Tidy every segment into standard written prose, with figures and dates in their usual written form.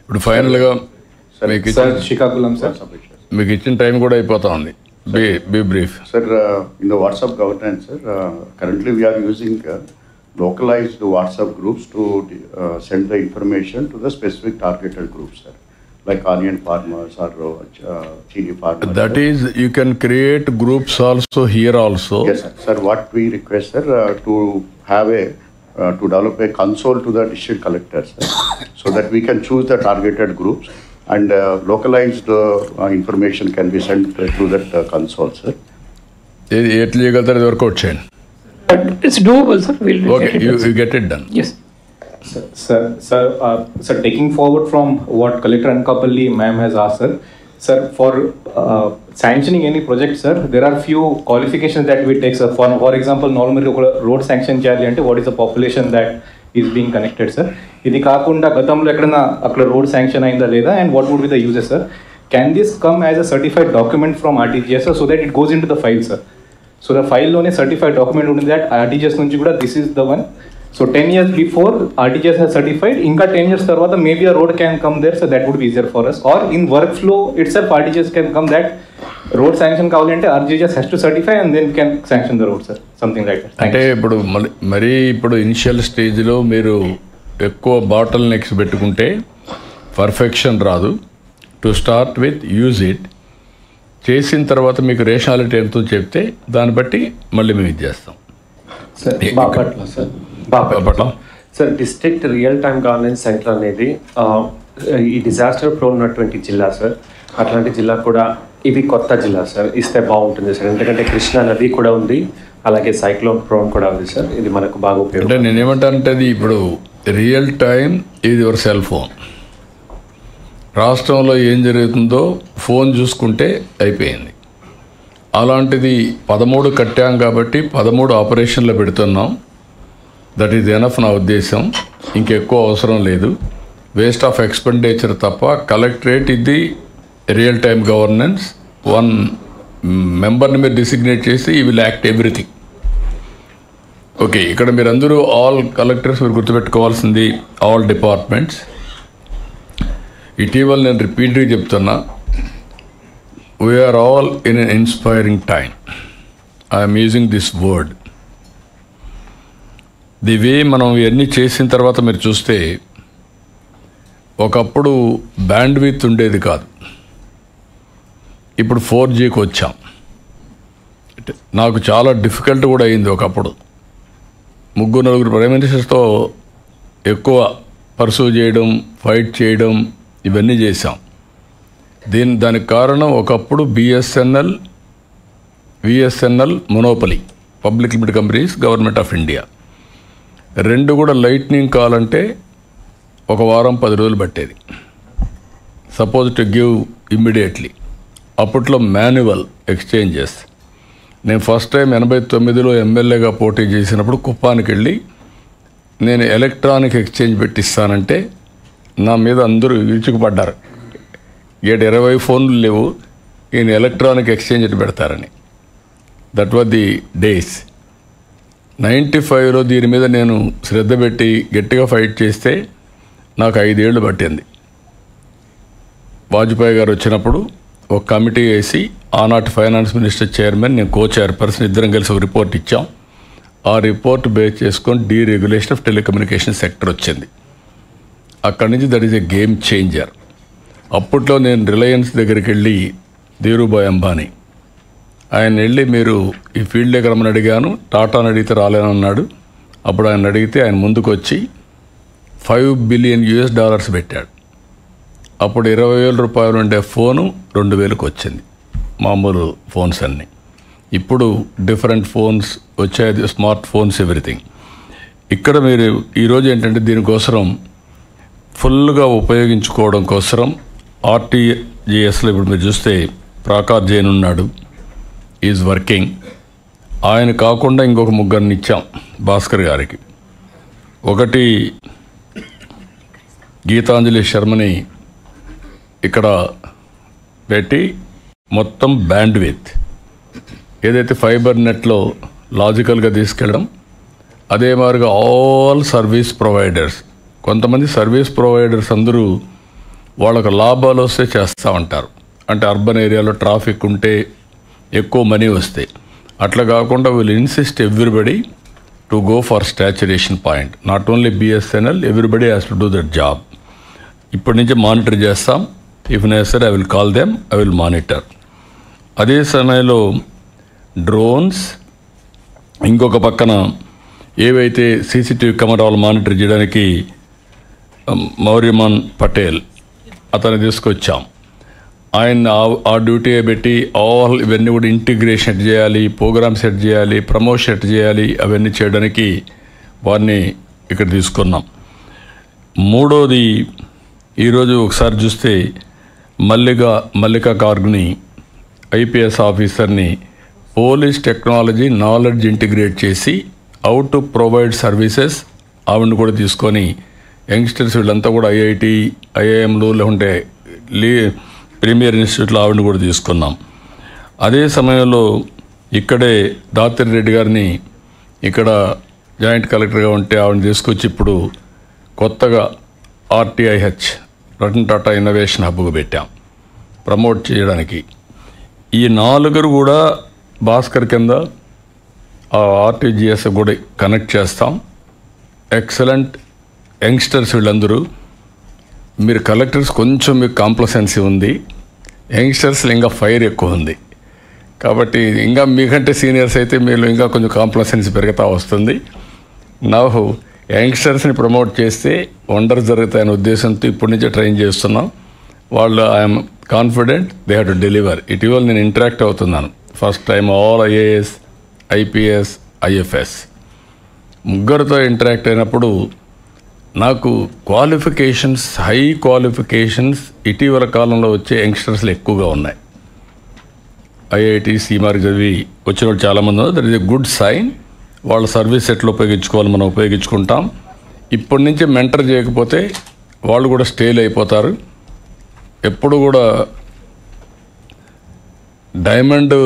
ఇప్పుడు ఫైనల్గా శ్రీకాకుళం సార్ మీకు ఇచ్చిన టైం కూడా అయిపోతా ఉంది. Be brief. Sir, in the WhatsApp governance, sir, currently we are using localized WhatsApp groups to send the information to the specific targeted groups, sir, like onion farmers or chili farmers. That is, you can create groups also here also. Yes, sir. Sir, what we request, sir, to have to develop a console to the district collectors, sir, so that we can choose the targeted groups. And localized information can be sent through that console, sir. ఎట్లా చేయగలుగుతారు? ఇది work out చేయండి. It's doable, sir. Okay, you get it done. Yes. Sir, taking forward from what Collector Anakapalli ma'am has asked, sir, for sanctioning any project, sir, there are few qualifications that we take, sir. For example, normally road sanction cheyali ante what is the population that is being connected, sir. ఇది కాకుండా గతంలో ఎక్కడైనా అక్కడ road sanction అయిందా లేదా, and what would be the uses, sir? Can this come as a certified document from RTGS, so that it goes into the file, sir? So the ఫైల్లోనే certified document ఉంటుంది that RTGS నుంచి కూడా this is the one. So 10 years before RTGS has certified, ఇంకా 10 years తర్వాత maybe a road can come there, so that would be easier for us. Or in work flow itself RTGS can come that road sanction కావాలంటే RTGS has to certify and then can sanction the road, sir, something like that. అంటే ఇప్పుడు మరీ ఇప్పుడు initial స్టేజ్లో మీరు ఎక్కువ bottle necks పెట్టుకుంటే perfection రాదు. To start with use it, చేసిన తర్వాత మీకు రేషనాలిటీ ఎంతో చెప్తే దాన్ని బట్టి మళ్ళీ మేము ఇది చేస్తాం. Sir Bapatla sir district real time governance centre అనేది ఈ డిజాస్టర్ ప్రోన్ ఉన్నటువంటి జిల్లా సార్. అట్లాంటి జిల్లా కూడా ఇది కొత్త జిల్లా సార్, ఇస్తే బాగుంటుంది సార్. ఎందుకంటే కృష్ణా నది కూడా ఉంది, అలాగే సైక్లోన్ ప్రోన్ కూడా ఉంది సార్. ఇది మనకు బాగా ఉపయోగం. అంటే నేనేమంటానంటే అది ఇప్పుడు రియల్ టైం ఇది యువర్ సెల్ ఫోన్. రాష్ట్రంలో ఏం జరుగుతుందో ఫోన్ చూసుకుంటే అయిపోయింది. అలాంటిది 13 కట్టాం కాబట్టి 13 ఆపరేషన్లో పెడుతున్నాం. దట్ ఈజ్ ఎనఫ్ నా ఉద్దేశం. ఇంకెక్కువ అవసరం లేదు. వేస్ట్ ఆఫ్ ఎక్స్పెండిచర్ తప్ప. కలెక్టరేట్ ఇది రియల్ టైమ్ గవర్నెన్స్. 1 మెంబర్ని మీరు డిసిగ్నేట్ చేసి ఈ విల్ యాక్ట్ ఎవ్రీథింగ్. ఓకే, ఇక్కడ మీరు అందరూ ఆల్ కలెక్టర్స్ మీరు గుర్తుపెట్టుకోవాల్సింది ఆల్ డిపార్ట్మెంట్స్. ఇటీవల నేను రిపీట్గా చెప్తున్నా, we are all in an inspiring time. I'm using this word. The way మనం ఇవన్నీ చేసిన తర్వాత మీరు చూస్తే ఒకప్పుడు బ్యాండ్ విత్ ఉండేది కాదు, ఇప్పుడు 4Gకి వచ్చాం. నాకు చాలా డిఫికల్ట్ కూడా అయింది ఒకప్పుడు. 3-4 ప్రైమ్ మినిస్టర్స్తో ఎక్కువ పర్సూ చేయడం, ఫైట్ చేయడం, ఇవన్నీ చేశాం. దానికి కారణం ఒకప్పుడు VSNL monopoly, public limited companies, government of India. 2 కూడా లైట్నింగ్ కావాలంటే 1 వారం 10 రోజులు పట్టేది. Suppose to give immediately. అప్పట్లో మాన్యువల్ ఎక్స్చేంజెస్. నేను ఫస్ట్ టైం 89లో ఎమ్మెల్యేగా పోటీ చేసినప్పుడు కుప్పానికి వెళ్ళి నేను ఎలక్ట్రానిక్ ఎక్స్చేంజ్ పెట్టిస్తానంటే నా మీద అందరూ విరుచుకుపడ్డారు. 20 ఫోన్లు లేవు, ఈయన ఎలక్ట్రానిక్ ఎక్స్చేంజ్ పెడతారని. That was the days. 95లో దీని మీద నేను శ్రద్ధ పెట్టి గట్టిగా ఫైట్ చేస్తే నాకు 5 ఏళ్ళు పట్టింది. వాజ్పేయి గారు వచ్చినప్పుడు ఒక కమిటీ వేసి ఆనాటి ఫైనాన్స్ మినిస్టర్ చైర్మన్, నేను కో-చైర్పర్సన్, ఇద్దరం కలిసి ఒక రిపోర్ట్ ఇచ్చాం. ఆ రిపోర్ట్ బేస్ చేసుకొని డీరెగ్యులేషన్ ఆఫ్ టెలికమ్యూనికేషన్ సెక్టర్ వచ్చింది. అక్కడి నుంచి that is a game changer. అప్పట్లో నేను రిలయన్స్ దగ్గరికి వెళ్ళి ధీరుభాయ్ అంబానీ ఆయన వెళ్ళి మీరు ఈ ఫీల్డ్ దగ్గర రమ్మని అడిగాను, టాటాని అడిగితే రాలేనన్నాడు. అప్పుడు ఆయన అడిగితే ఆయన ముందుకు వచ్చి $5 బిలియన్ పెట్టాడు. అప్పుడు 20,000 రూపాయలు ఉండే ఫోను 2,000కి వచ్చింది, మామూలు ఫోన్స్ అన్నీ. ఇప్పుడు డిఫరెంట్ ఫోన్స్ వచ్చాయి, స్మార్ట్ ఫోన్స్, ఎవ్రీథింగ్. ఇక్కడ మీరు ఈరోజు ఏంటంటే దీనికోసం ఫుల్గా ఉపయోగించుకోవడం కోసం ఆర్టీజీఎస్లో ఇప్పుడు మీరు చూస్తే ప్రాకార్ జైన్ ఉన్నాడు, ఈజ్ వర్కింగ్. ఆయన కాకుండా ఇంకొక 3 ఇచ్చాం భాస్కర్ గారికి. ఒకటి గీతాంజలి శర్మని ఇక్కడ పెట్టి మొత్తం బ్యాండ్ విత్ ఏదైతే ఫైబర్ నెట్లో లాజికల్గా తీసుకెళ్ళడం, అదే మాదిరిగా ఆల్ సర్వీస్ ప్రొవైడర్స్. కొంతమంది సర్వీస్ ప్రొవైడర్స్ అందరూ వాళ్ళకు లాభాలు వస్తే చేస్తూ ఉంటారు. అంటే అర్బన్ ఏరియాలో ట్రాఫిక్ ఉంటే ఎక్కువ మనీ వస్తాయి. అట్లా కాకుండా వీళ్ళు insist everybody to go for స్టాచురేషన్ point. Not only BSNL, everybody has to do that job. ఇప్పటి నుంచి మానిటర్ చేస్తాం. If necessary I will call them, I will monitor. అదే సమయంలో డ్రోన్స్, ఇంకొక పక్కన ఏవైతే సీసీటీవీ కెమెరాలు మానిటర్ చేయడానికి మౌర్యమాన్ పటేల్ అతను తీసుకొచ్చాం. ఆయన ఆ డ్యూటీ పెట్టి ఆల్ ఇవన్నీ కూడా ఇంటిగ్రేషన్ ఎట్ చేయాలి, ప్రోగ్రామ్ సెట్ చేయాలి, ప్రమోషన్ ఎట్ చేయాలి, అవన్నీ చేయడానికి వారిని ఇక్కడ తీసుకున్నాం. మూడోది, ఈరోజు ఒకసారి చూస్తే మల్లికా కార్గ్ని ఐపీఎస్ ఆఫీసర్ని పోలీస్ టెక్నాలజీ నాలెడ్జ్ ఇంటిగ్రేట్ చేసి హౌ టు ప్రొవైడ్ సర్వీసెస్ ఆవిడని కూడా తీసుకొని యంగ్స్టర్స్ వీళ్ళంతా కూడా ఐఐటి, ఐఐఎంలు లేకుంటే ప్రీమియర్ ఇన్స్టిట్యూట్లో ఆవిడని కూడా తీసుకున్నాం. అదే సమయంలో ఇక్కడే దాత్రి రెడ్డి గారిని ఇక్కడ జాయింట్ కలెక్టర్గా ఉంటే ఆవిడని తీసుకొచ్చి ఇప్పుడు కొత్తగా RTIH రతన్ టాటా ఇన్నోవేషన్ హబ్కు పెట్టాం ప్రమోట్ చేయడానికి. ఈ 4 కూడా భాస్కర్ కింద RTGS కూడా కనెక్ట్ చేస్తాం. ఎక్సలెంట్ యంగ్స్టర్స్ వీళ్ళందరూ. మీరు కలెక్టర్స్ కొంచెం మీకు కాంప్లసెన్సీ ఉంది, యంగ్స్టర్స్లో ఇంకా ఫైర్ ఎక్కువ ఉంది. కాబట్టి ఇంకా మీకంటే సీనియర్స్ అయితే మీరు ఇంకా కొంచెం కాంప్లసెన్సీ పెరుగుతూ వస్తుంది. నవ్వు యంగ్స్టర్స్ని ప్రమోట్ చేస్తే వండర్స్ జరుగుతాయనే ఉద్దేశంతో ఇప్పటి నుంచే ట్రైన్ చేస్తున్నాం. వాళ్ళు I'm confident they have to deliver. ఇటీవల నేను ఇంటరాక్ట్ అవుతున్నాను first time all IAS, IPS, IFS ముగ్గురితో ఇంటరాక్ట్ అయినప్పుడు నాకు క్వాలిఫికేషన్స్, హై క్వాలిఫికేషన్స్ ఇటీవల కాలంలో వచ్చే యంగ్స్టర్స్లో ఎక్కువగా ఉన్నాయి. IIT, CMAR చదివి వచ్చిన వాళ్ళు చాలామంది ఉన్నారు. That is a good sign. వాళ్ళ సర్వీస్ ఎట్లా ఉపయోగించుకోవాలి మనం ఉపయోగించుకుంటాం. ఇప్పటి నుంచి మెంటర్ చేయకపోతే వాళ్ళు కూడా స్టేల్ అయిపోతారు. ఎప్పుడు కూడా డైమండ్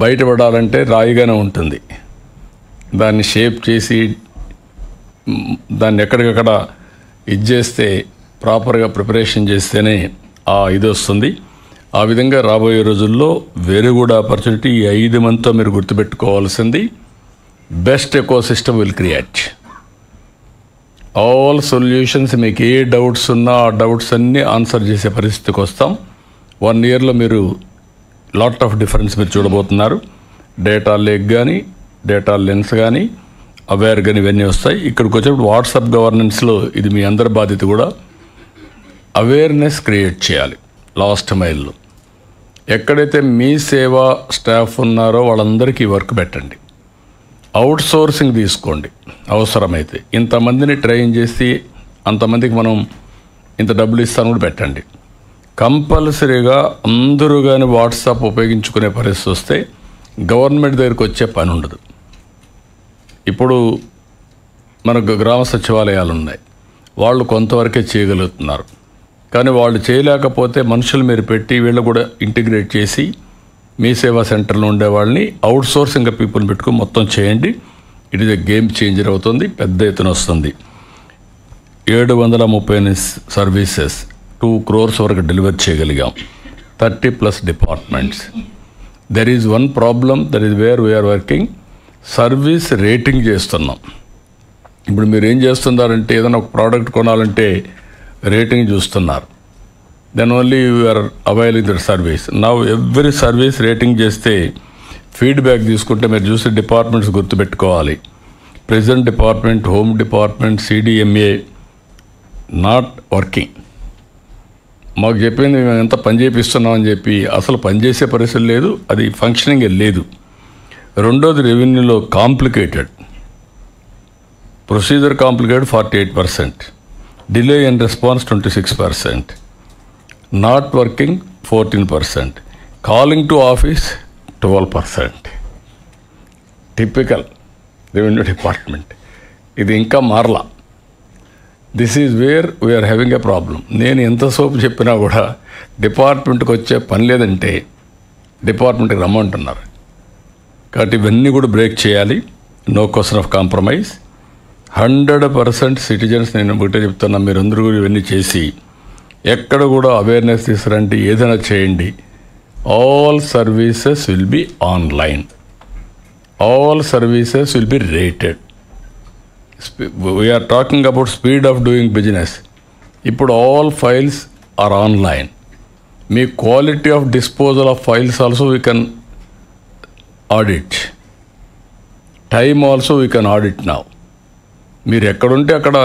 బయటపడాలంటే రాయిగానే ఉంటుంది. దాన్ని షేప్ చేసి దాన్ని ఎక్కడికక్కడ ఇది చేస్తే, ప్రాపర్గా ప్రిపరేషన్ చేస్తేనే ఇది వస్తుంది. ఆ విధంగా రాబోయే రోజుల్లో వెరీ గుడ్ ఆపర్చునిటీ. ఈ 5 మంత్తో మీరు గుర్తుపెట్టుకోవాల్సింది best eco system will create all solutions. మీకు ఏ డౌట్స్ ఉన్నా ఆ డౌట్స్ అన్నీ ఆన్సర్ చేసే పరిస్థితికి వస్తాం. 1 ఇయర్లో మీరు లాట్ ఆఫ్ డిఫరెన్స్ మీరు చూడబోతున్నారు. డేటా లేక్ కానీ, డేటా లెన్స్ కానీ, అవేర్ కానీ ఇవన్నీ వస్తాయి. ఇక్కడికి వచ్చేప్పుడు వాట్సాప్ గవర్నెన్స్లో ఇది మీ అందరి బాధ్యత కూడా. అవేర్నెస్ క్రియేట్ చేయాలి లాస్ట్ మైల్లో. ఎక్కడైతే మీ సేవా స్టాఫ్ ఉన్నారో వాళ్ళందరికీ వర్క్ పెట్టండి. అవుట్ సోర్సింగ్ తీసుకోండి అవసరమైతే. ఇంతమందిని ట్రైన్ చేసి అంతమందికి మనం ఇంత డబ్బులు ఇస్తాను కూడా పెట్టండి. కంపల్సరీగా అందరూ కానీ వాట్సాప్ ఉపయోగించుకునే పరిస్థితి వస్తే గవర్నమెంట్ దగ్గరికి వచ్చే పని ఉండదు. ఇప్పుడు మనకు గ్రామ సచివాలయాలు ఉన్నాయి, వాళ్ళు కొంతవరకే చేయగలుగుతున్నారు. కానీ వాళ్ళు చేయలేకపోతే మనుషులు మీరు పెట్టి వీళ్ళు కూడా ఇంటిగ్రేట్ చేసి మీ సేవా సెంటర్లో ఉండే వాళ్ళని అవుట్ సోర్సింగ్ పీపుల్ పెట్టుకుని మొత్తం చేయండి. It is a game changer అవుతుంది, పెద్ద ఎత్తున వస్తుంది. 730 సర్వీసెస్ 2 crores వరకు డెలివర్ చేయగలిగాం. 30+ departments. There is one problem, that is where we are working. Service rating చేస్తున్నాం. ఇప్పుడు మీరు ఏం చేస్తున్నారంటే ఏదైనా ఒక ప్రోడక్ట్ కొనాలంటే రేటింగ్ చూస్తున్నారు. Then only you are availing that service. Now every service rating చేస్తే ఫీడ్బ్యాక్ తీసుకుంటే మీరు చూసే డిపార్ట్మెంట్స్ గుర్తుపెట్టుకోవాలి. Present department, home department, CDMA not working. మాకు చెప్పింది మేము ఎంత పని చేపిస్తున్నామని చెప్పి అసలు పనిచేసే పరిస్థితి లేదు, అది ఫంక్షనింగ్ లేదు. రెండోది రెవెన్యూలో complicated procedure, complicated 48%, delay in response 26%, not working 14%, calling to office 12%. Typical revenue department. ఇది ఇంకా మారలా. This is where we are having a problem. నేను ఎంతసేపు చెప్పినా కూడా డిపార్ట్మెంట్కి వచ్చే పని లేదంటే డిపార్ట్మెంట్కి రమ్మంటున్నారు. కాబట్టి ఇవన్నీ కూడా బ్రేక్ చేయాలి. No question of compromise. 100% citizens, నేను ఒకటే చెప్తున్నా, మీరందరూ కూడా ఇవన్నీ చేసి ఎక్కడ కూడా అవేర్నెస్ తీసుకురండి, ఏదైనా చేయండి. All services will be online, all services will be rated. We are talking about speed of doing business. ఇప్పుడు ఆల్ ఫైల్స్ ఆర్ ఆన్లైన్. మీ quality of disposal of files also we can audit, time also we can audit now. మీరు ఎక్కడుంటే అక్కడ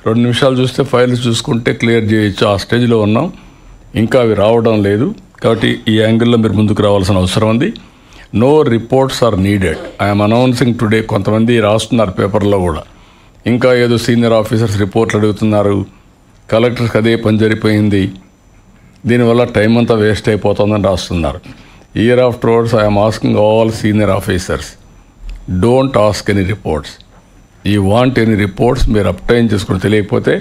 2 నిమిషాలు చూస్తే files చూసుకుంటే clear చేయొచ్చు. ఆ స్టేజ్లో ఉన్నాం, ఇంకా అవి రావడం లేదు. కాబట్టి ఈ యాంగిల్లో మీరు ముందుకు రావాల్సిన అవసరం ఉంది. No reports are needed. I'm announcing today. కొంతమంది రాస్తున్నారు పేపర్లో కూడా, ఇంకా ఏదో సీనియర్ ఆఫీసర్స్ రిపోర్ట్లు అడుగుతున్నారు, కలెక్టర్స్కి అదే పని జరిపోయింది, దీనివల్ల టైం అంతా వేస్ట్ అయిపోతుందని రాస్తున్నారు. Year after words I'm asking all senior officers, don't ask any reports. You want any reports మీరు అప్టైన్ చేసుకుని తెలియకపోతే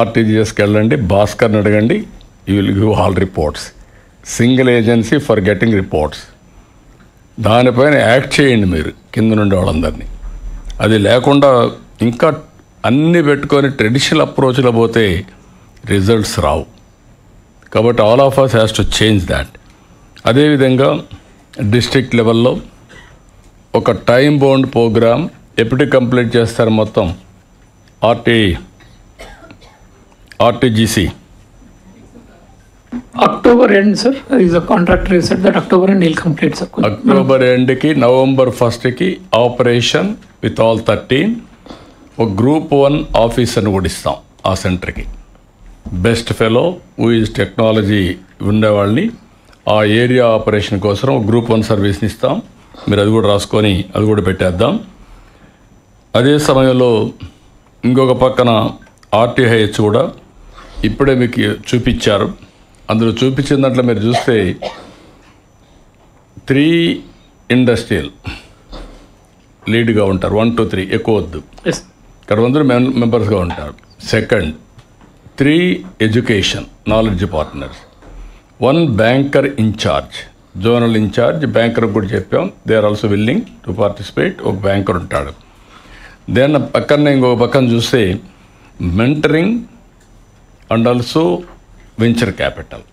ఆర్టీజీఎస్కి వెళ్ళండి, భాస్కర్ని అడగండి, you will give all reports. Single agency for getting reports. దానిపైన యాక్ట్ చేయండి మీరు కింద నుండి వాళ్ళందరినీ. అది లేకుండా ఇంకా అన్నీ పెట్టుకొని ట్రెడిషనల్ అప్రోచ్లో పోతే రిజల్ట్స్ రావు. కాబట్టి all of us has to change that. అదేవిధంగా డిస్ట్రిక్ట్ లెవెల్లో ఒక టైం బౌండ్ ప్రోగ్రామ్ ఎప్పుడు కంప్లీట్ చేస్తారు మొత్తం RTGC? October end, sir. Is a contractor said that October end he'll complete, sir. October ఎండ్కి November 1st operation with all 13 ఒక group 1 ఆఫీసర్ని కూడా ఇస్తాం ఆ సెంటర్కి. Best fellow who is technology ఉండేవాళ్ళని ఆ ఏరియా ఆపరేషన్ కోసం ఒక గ్రూప్ 1 సర్వీస్ని ఇస్తాం. మీరు అది కూడా రాసుకొని అది కూడా పెట్టేద్దాం. అదే సమయంలో ఇంకొక పక్కన ఆర్టీహెచ్ కూడా ఇప్పుడే మీకు చూపించారు. అందులో చూపించిన దాంట్లో మీరు చూస్తే 3 ఇండస్ట్రియల్ లీడ్గా ఉంటారు. 1 to 3 ఎక్కువ వద్దు, Yes. ఇక్కడ 100 మెంబర్స్గా ఉంటారు. Second 3 education knowledge partners, 1 banker incharge, zonal incharge banker కూడా చెప్పాం. They are also willing to participate. ఒక బ్యాంకర్ ఉంటాడు. దెన్ పక్కన ఇంకొక పక్కన చూస్తే mentoring and also venture capital,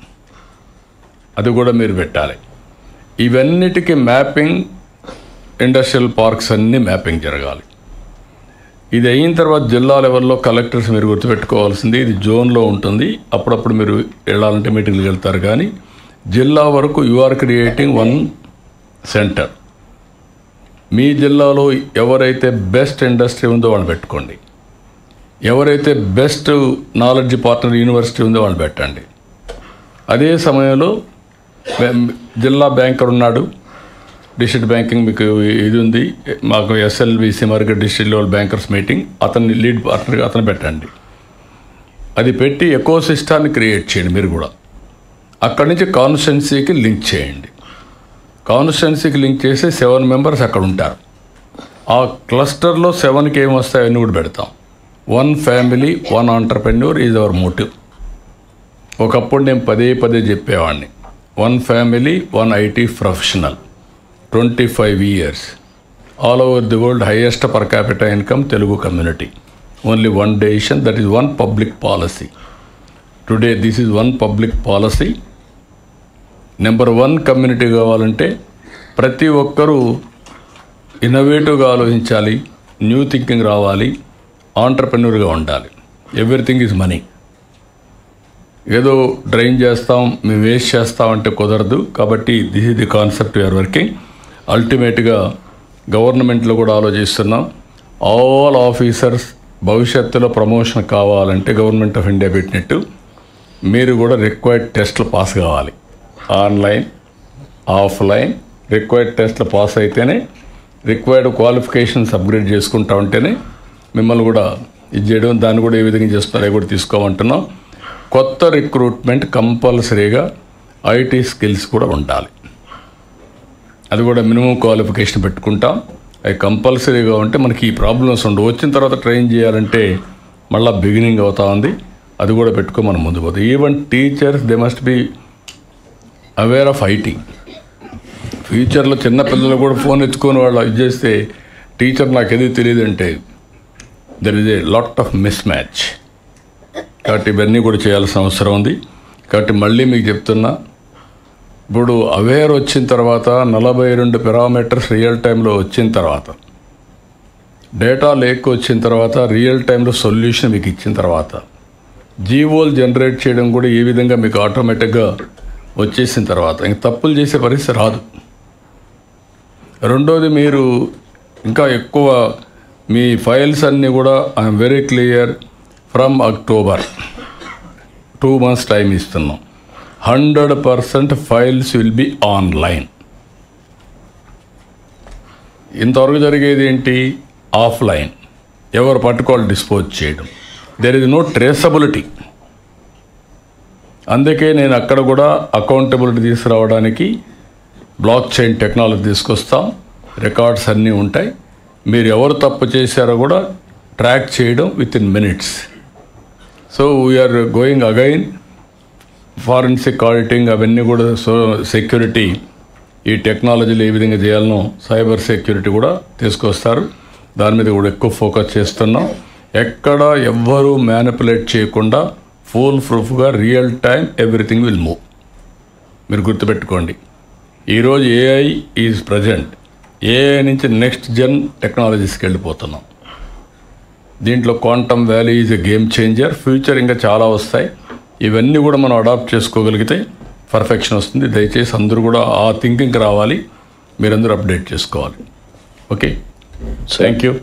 అది కూడా మీరు పెట్టాలి. ఇవన్నిటికీ మ్యాపింగ్, ఇండస్ట్రియల్ పార్క్స్ అన్నీ మ్యాపింగ్ జరగాలి. ఇది అయిన తర్వాత జిల్లా లెవెల్లో కలెక్టర్స్ మీరు గుర్తుపెట్టుకోవాల్సింది, ఇది జోన్లో ఉంటుంది. అప్పుడప్పుడు మీరు వెళ్ళాలంటే మీటింగ్కి వెళ్తారు. కానీ జిల్లా వరకు యు ఆర్ క్రియేటింగ్ 1 సెంటర్. మీ జిల్లాలో ఎవరైతే బెస్ట్ ఇండస్ట్రీ ఉందో వాళ్ళు పెట్టుకోండి, ఎవరైతే బెస్ట్ నాలెడ్జ్ పార్ట్నర్ యూనివర్సిటీ ఉందో వాళ్ళు పెట్టండి. అదే సమయంలో జిల్లా బ్యాంకర్ ఉన్నాడు, డిస్ట్రిక్ట్ బ్యాంకింగ్ మీకు ఇది ఉంది, మాకు ఎస్ఎల్బిసి మరిగ డిస్ట్రిక్ట్ లెవెల్ బ్యాంకర్స్ మీటింగ్, అతన్ని లీడ్ పార్ట్నర్గా అతను పెట్టండి. అది పెట్టి ఎకో సిస్టాన్ని క్రియేట్ చేయండి. మీరు కూడా అక్కడి నుంచి కాన్స్టిట్యున్సీకి లింక్ చేయండి. కాన్స్టిట్యున్సీకి లింక్ చేసి 7 మెంబర్స్ అక్కడ ఉంటారు. ఆ క్లస్టర్లో 7కి ఏమి వస్తాయో అన్నీ కూడా పెడతాం. 1 family 1 entrepreneur is our motive. ఒకప్పుడు నేను పదే చెప్పేవాడిని, 1 family 1 IT professional, 25 years, all over the world highest per capita income Telugu community. Only 1 decision, that is 1 public policy. Today this is 1 public policy. Number 1 community కావాలంటే ప్రతి ఒక్కరూ ఇన్నోవేటివ్గా ఆలోచించాలి, new thinking రావాలి, ఆంటర్ప్రెన్యూర్గా ఉండాలి. Everything is money. ఏదో drain చేస్తాం, మేము వేస్ట్ చేస్తామంటే కుదరదు. కాబట్టి this is the concept we are working. అల్టిమేట్గా గవర్నమెంట్లో కూడా ఆలోచిస్తున్నాం. ఆల్ ఆఫీసర్స్ భవిష్యత్తులో ప్రమోషన్ కావాలంటే గవర్నమెంట్ ఆఫ్ ఇండియా పెట్టినట్టు మీరు కూడా రిక్వైర్డ్ టెస్ట్లు పాస్ కావాలి. ఆన్లైన్, ఆఫ్లైన్ రిక్వైర్డ్ టెస్ట్లు పాస్ అయితేనే, రిక్వైర్డ్ క్వాలిఫికేషన్స్ అప్గ్రేడ్ చేసుకుంటా ఉంటేనే మిమ్మల్ని కూడా ఇది చేయడం. దాన్ని కూడా ఏ విధంగా చేస్తున్నారో కూడా తీసుకోమంటున్నాం. కొత్త రిక్రూట్మెంట్ కంపల్సరీగా ఐటీ స్కిల్స్ కూడా ఉండాలి. అది కూడా మినిమం క్వాలిఫికేషన్ పెట్టుకుంటాం. అవి కంపల్సరీగా ఉంటే మనకి ఈ ప్రాబ్లమ్స్ ఉండవు. వచ్చిన తర్వాత ట్రైన్ చేయాలంటే మళ్ళీ బిగినింగ్ అవుతా ఉంది. అది కూడా పెట్టుకో మనం ముందు పోతాం. Even teachers they must be aware of IT. ఫ్యూచర్లో చిన్నపిల్లలు కూడా ఫోన్ ఎత్తుకొని వాళ్ళు ఇది చేస్తే టీచర్ నాకు ఏది తెలియదు అంటే there is a lot of miss match. కాబట్టి ఇవన్నీ కూడా చేయాల్సిన అవసరం ఉంది. కాబట్టి మళ్ళీ మీకు చెప్తున్నా, ఇప్పుడు అవేర్ వచ్చిన తర్వాత 42 పారామీటర్స్ రియల్ టైంలో వచ్చిన తర్వాత, డేటా లేక్ వచ్చిన తర్వాత, రియల్ టైంలో సొల్యూషన్ మీకు ఇచ్చిన తర్వాత, జీవోలు జనరేట్ చేయడం కూడా ఈ విధంగా మీకు ఆటోమేటిక్గా వచ్చేసిన తర్వాత ఇంక తప్పులు చేసే పరిస్థితి రాదు. రెండోది, మీరు ఇంకా ఎక్కువ మీ ఫైల్స్ అన్నీ కూడా I'm very clear from October 2 months time ఇస్తున్నాం. 100% ఫైల్స్ విల్ బి ఆన్లైన్. ఇంతవరకు జరిగేది ఏంటి? ఆఫ్లైన్, ఎవరు పట్టుకోవాలి డిస్పోజ్ చేయడం. There is no traceability. అందుకే నేను అక్కడ కూడా అకౌంటబిలిటీ తీసుకురావడానికి బ్లాక్ చైన్ టెక్నాలజీ తీసుకొస్తాం. రికార్డ్స్ అన్నీ ఉంటాయి. మీరు ఎవరు తప్పు చేశారో కూడా ట్రాక్ చేయడం within minutes. So we are going again forensic auditing అవన్నీ కూడా. సో సెక్యూరిటీ, ఈ టెక్నాలజీలు ఏ విధంగా చేయాలనో సైబర్ సెక్యూరిటీ కూడా తీసుకొస్తారు. దాని మీద కూడా ఎక్కువ ఫోకస్ చేస్తున్నాం. ఎక్కడ ఎవ్వరూ మ్యానిపులేట్ చేయకుండా ఫుల్ ప్రూఫ్గా real time everything will move. మీరు గుర్తుపెట్టుకోండి, ఈరోజు ఏఐ ఈజ్ ప్రజెంట్. ఏఐ నుంచి నెక్స్ట్ జెన్ టెక్నాలజీస్కి వెళ్ళిపోతున్నాం. దీంట్లో quantum valley is a game changer. Future ఇంకా చాలా వస్తాయి. ఇవన్నీ కూడా మనం అడాప్ట్ చేసుకోగలిగితే పర్ఫెక్షన్ వస్తుంది. దయచేసి అందరూ కూడా ఆ థింకింగ్కి రావాలి. మీరందరూ అప్డేట్ చేసుకోవాలి. Okay, thank you.